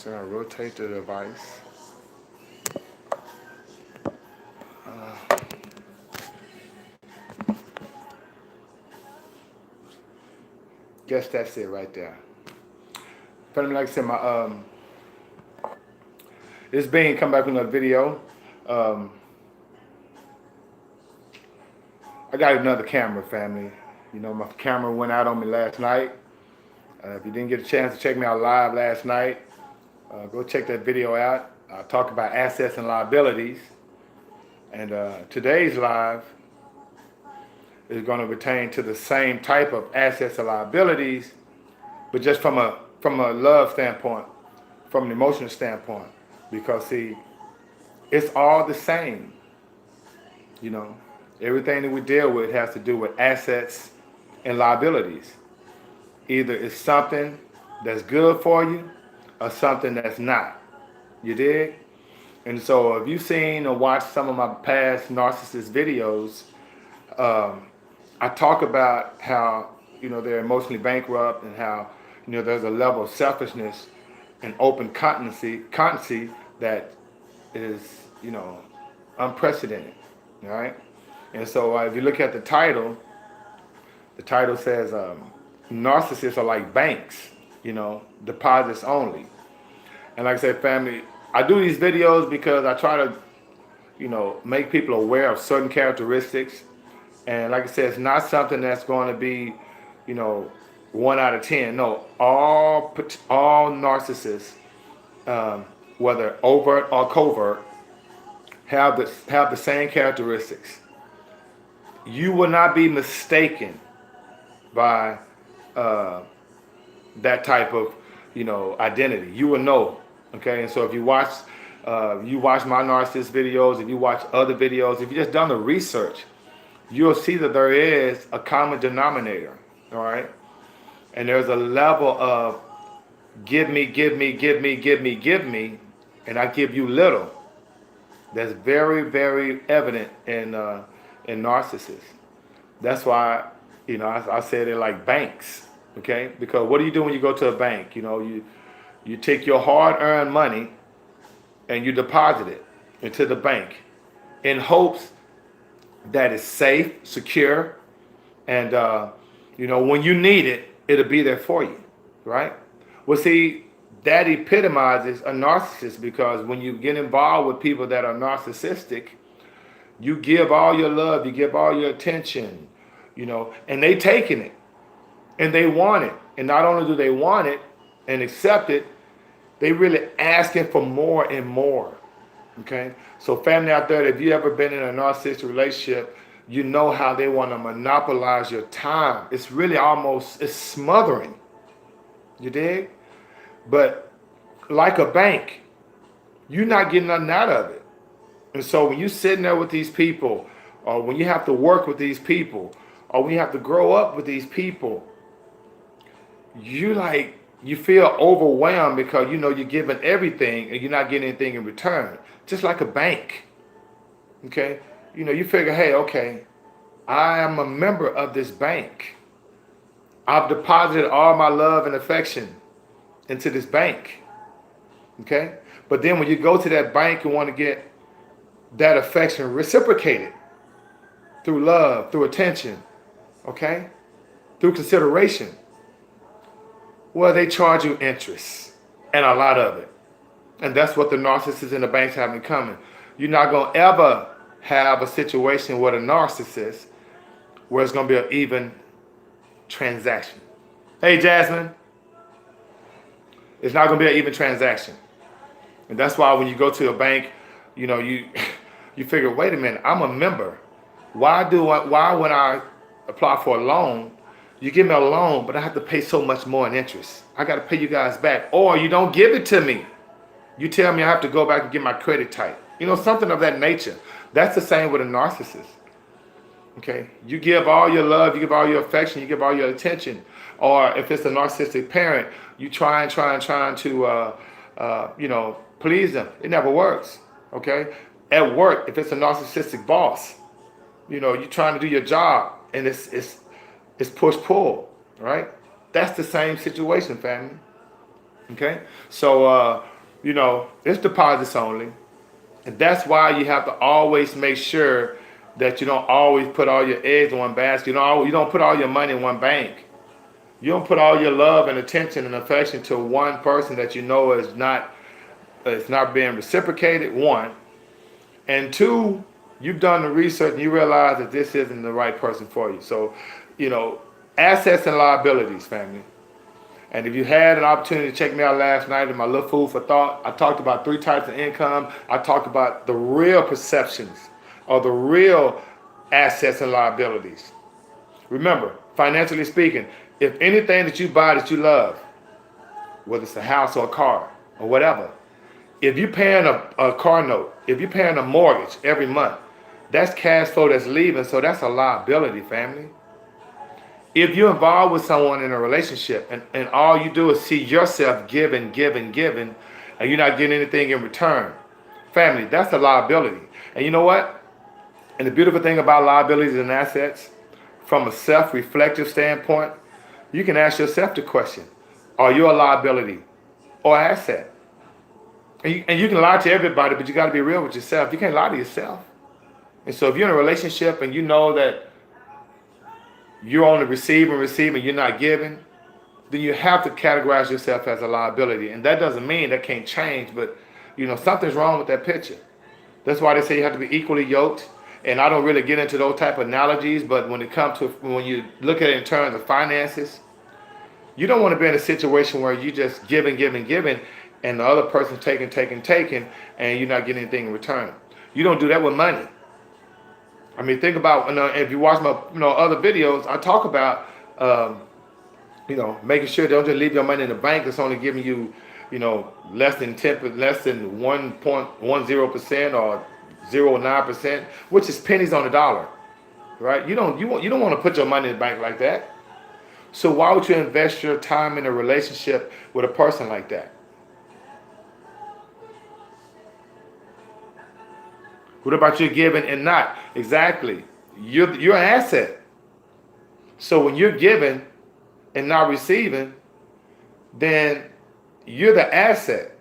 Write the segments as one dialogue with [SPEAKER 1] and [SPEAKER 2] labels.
[SPEAKER 1] So I rotate the device. Guess that's it right there. But like I said, my this being come back with another video. Um, I got another camera, family. You know, my camera went out on me last night. If you didn't get a chance to check me out live last night, go check that video out. I talk about assets and liabilities. And today's live is going to pertain to the same type of assets and liabilities, but just from a love standpoint, from an emotional standpoint. Because see, it's all the same. You know, everything that we deal with has to do with assets and liabilities. Either it's something that's good for you or something that's not. You dig? And so if you've seen or watched some of my past narcissist videos, I talk about how, you know, they're emotionally bankrupt and how, you know, there's a level of selfishness and open continency that is, you know, unprecedented, all right? And so if you look at the title says narcissists are like banks, you know, deposits only. And like I said, family, I do these videos because I try to, you know, make people aware of certain characteristics. And like I said, it's not something that's going to be, you know, 1 out of 10. No, all narcissists, whether overt or covert, have the same characteristics. You will not be mistaken by that type of, you know, identity. You will know. Okay, and so if you watch my narcissist videos, if you watch other videos, if you just done the research, you'll see that there is a common denominator. All right, and there's a level of give me, and I give you little. That's very, very evident in narcissists. That's why, you know, I said they're like banks. Okay, because what do you do when you go to a bank? You know, you take your hard-earned money and you deposit it into the bank in hopes that it's safe, secure, and you know, when you need it, it'll be there for you, right? Well, see, that epitomizes a narcissist, because when you get involved with people that are narcissistic, you give all your love, you give all your attention, you know, and they taking it and they want it. And not only do they want it and accept it, they really asking for more and more. Okay, so family out there, if you ever been in a narcissistic relationship, you know how they want to monopolize your time. It's really it's smothering. You dig? But like a bank, you're not getting nothing out of it. And so when you're sitting there with these people, or when you have to work with these people, or when you have to grow up with these people, you feel overwhelmed because you know you're giving everything and you're not getting anything in return. Just like a bank. Okay? You know, you figure, hey, okay, I am a member of this bank. I've deposited all my love and affection into this bank. Okay? But then when you go to that bank and want to get that affection reciprocated through love, through attention, okay? Through consideration, well, they charge you interest, and a lot of it. And that's what the narcissists and the banks have in common. You're not going to ever have a situation with a narcissist where it's going to be an even transaction. Hey, Jasmine. It's not going to be an even transaction. And that's why when you go to a bank, you know, you figure, wait a minute, I'm a member. Why when I apply for a loan, you give me a loan, but I have to pay so much more in interest? I got to pay you guys back. Or you don't give it to me. You tell me I have to go back and get my credit tight. You know, something of that nature. That's the same with a narcissist. Okay? You give all your love, you give all your affection, you give all your attention. Or if it's a narcissistic parent, you trying to, you know, please them. It never works. Okay? At work, if it's a narcissistic boss, you know, you're trying to do your job and it's push-pull, right? That's the same situation, family. Okay? So it's deposits only. And that's why you have to always make sure that you don't always put all your eggs in one basket. You don't put all your money in one bank. You don't put all your love and attention and affection to one person that you know is not it's not being reciprocated, one. And two, you've done the research and you realize that this isn't the right person for you. So, assets and liabilities, family. And if you had an opportunity to check me out last night in my little food for thought, I talked about 3 types of income. I talked about the real perceptions or the real assets and liabilities. Remember, financially speaking, if anything that you buy that you love, whether it's a house or a car or whatever, if you're paying a car note, if you're paying a mortgage every month, that's cash flow that's leaving, so that's a liability, family. If you're involved with someone in a relationship and all you do is see yourself giving, and you're not getting anything in return, family, that's a liability. And you know what? And the beautiful thing about liabilities and assets, from a self-reflective standpoint, you can ask yourself the question, are you a liability or asset? And you can lie to everybody, but you got to be real with yourself. You can't lie to yourself. And so if you're in a relationship and you know that you're only receiving, you're not giving, then you have to categorize yourself as a liability. And that doesn't mean that can't change, but something's wrong with that picture. That's why they say you have to be equally yoked. And I don't really get into those type of analogies, but when you look at it in terms of finances, you don't want to be in a situation where you just giving, and the other person's taking, and you're not getting anything in return. You don't do that with money. I mean, think about, if you watch my other videos, I talk about making sure don't just leave your money in the bank that's only giving you less than 1.10% or 0.9%, which is pennies on the dollar, right? You don't want to put your money in the bank like that. So why would you invest your time in a relationship with a person like that? What about you giving and not? Exactly. You're an asset. So when you're giving and not receiving, then you're the asset.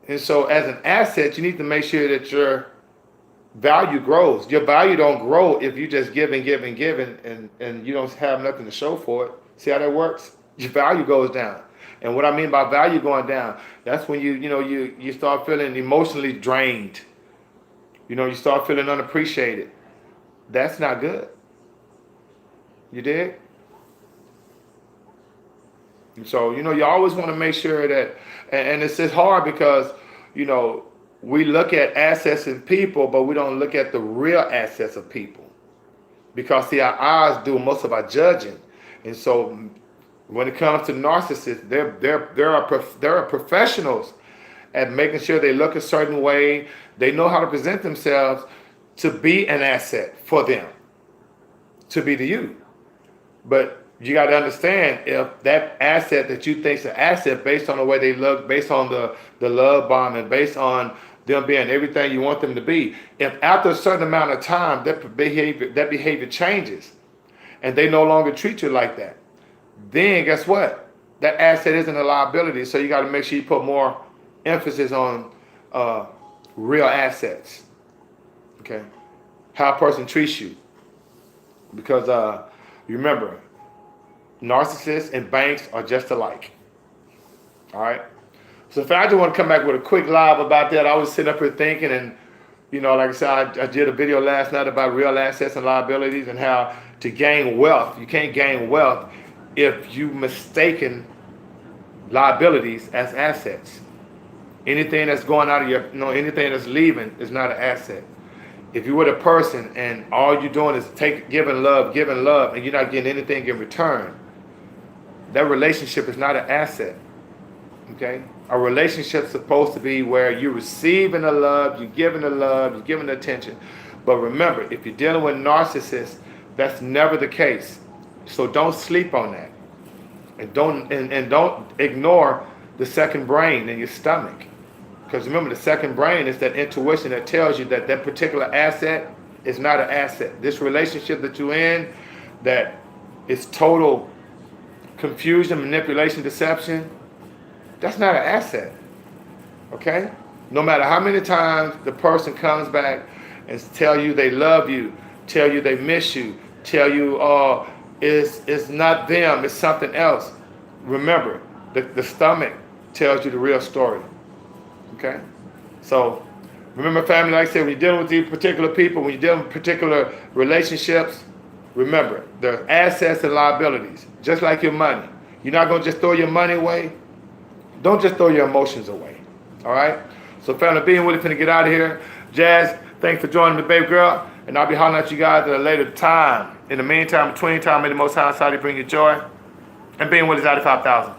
[SPEAKER 1] And so as an asset, you need to make sure that your value grows. Your value don't grow if you just give and you don't have nothing to show for it. See how that works? Your value goes down. And what I mean by value going down, that's when you start feeling emotionally drained. You start feeling unappreciated. That's not good. You dig? And so, you always want to make sure that, and it's hard because, we look at assets in people, but we don't look at the real assets of people. Because, see, our eyes do most of our judging. And so when it comes to narcissists, they're professionals at making sure they look a certain way. They know how to present themselves to be an asset for them, to be to you. But you got to understand, if that asset that you think is an asset based on the way they look, based on the love bombing, based on them being everything you want them to be, if after a certain amount of time that behavior changes and they no longer treat you like that, then guess what? That asset isn't a liability. So you got to make sure you put more emphasis on real assets. Okay, how a person treats you, because you remember, narcissists and banks are just alike. All right. So if I just want to come back with a quick live about that, I was sitting up here thinking, and like I said, I did a video last night about real assets and liabilities and how to gain wealth. You can't gain wealth if you mistaken liabilities as assets. Anything that's going out of your, anything that's leaving is not an asset. If you're with a person and all you're doing is giving love, and you're not getting anything in return, that relationship is not an asset. Okay? A relationship's supposed to be where you're receiving the love, you're giving the attention. But remember, if you're dealing with narcissists, that's never the case. So don't sleep on that. And don't ignore the second brain in your stomach. Because remember, the second brain is that intuition that tells you that that particular asset is not an asset. This relationship that you're in, that is total confusion, manipulation, deception, that's not an asset. Okay? No matter how many times the person comes back and tell you they love you, tell you they miss you, tell you it's not them, it's something else. Remember, the stomach tells you the real story. Okay? So remember, family, like I said, when you're dealing with these particular people, when you're dealing with particular relationships, remember, they're assets and liabilities, just like your money. You're not going to just throw your money away. Don't just throw your emotions away. All right? So, family, being willing to get out of here. Jazz, thanks for joining me, baby girl. And I'll be hollering at you guys at a later time. In the meantime, between time, may the Most High Inside bring you joy. And being willing is out of 5,000.